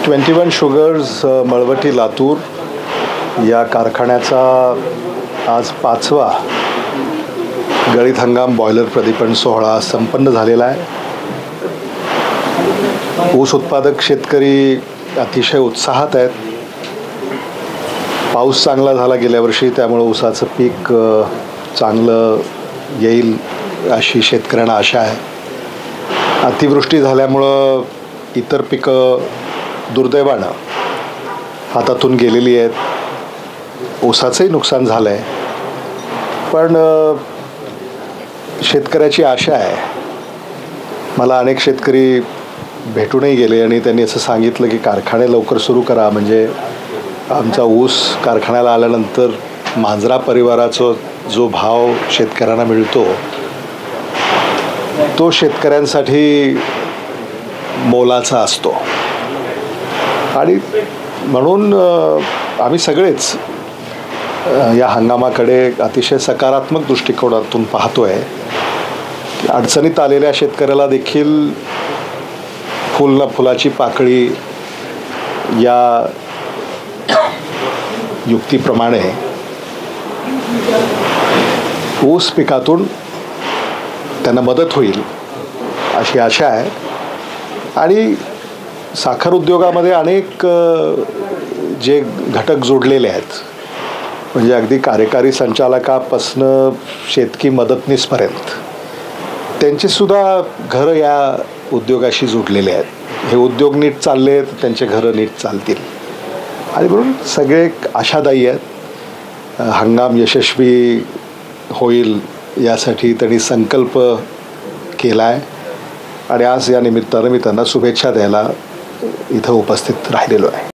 21 sugars मळवटी Latur या कारखान्याचा आज 5वा गळीत हंगाम बॉयलर प्रदीपन सोहळा संपन्न झालेला आहे. ऊस उत्पादक शेतकरी अतिशय उत्साहात आहेत. पाऊस चांगला झाला गेल्या वर्षी, त्यामुळे ऊसाचं पीक चांगलं येईल अशी शेतकऱ्यांना आशा आहे. अतिवृष्टी झाल्यामुळं इतर पिकं दुर्दैवानं हातातून गेलेली आहेत. ऊसाचंही नुकसान झालं आहे, पण शेतकऱ्याची आशा आहे. मला अनेक शेतकरी भेटूनही गेले आणि त्यांनी असं सांगितलं की कारखाने लवकर सुरू करा, म्हणजे आमचा ऊस कारखान्याला आल्यानंतर मांजरा परिवाराचा जो भाव शेतकऱ्यांना मिळतो तो शेतकऱ्यांसाठी मोलाचा असतो. आणि म्हणून आम्ही सगळेच या हंगामाकडे अतिशय सकारात्मक दृष्टिकोनातून पाहतो आहे. अडचणीत आलेल्या शेतकऱ्याला देखील फुल ना फुलाची पाकळी या युक्तीप्रमाणे ऊस पिकातून त्यांना मदत होईल अशी आशा आहे. आणि साखर उद्योगामध्ये अनेक जे घटक जोडलेले आहेत, म्हणजे अगदी कार्यकारी संचालकापासनं शेतकी मदतनीसपर्यंत त्यांचेसुद्धा घरं या उद्योगाशी जोडलेले आहेत. हे उद्योग नीट चालले तर त्यांचे घरं नीट चालतील. आणि म्हणून सगळे आशादायी आहेत. हंगाम यशस्वी होईल यासाठी त्यांनी संकल्प केला आहे. आणि आज या निमित्तानं मी त्यांना शुभेच्छा द्यायला इथं उपस्थित राहिलेलो आहे.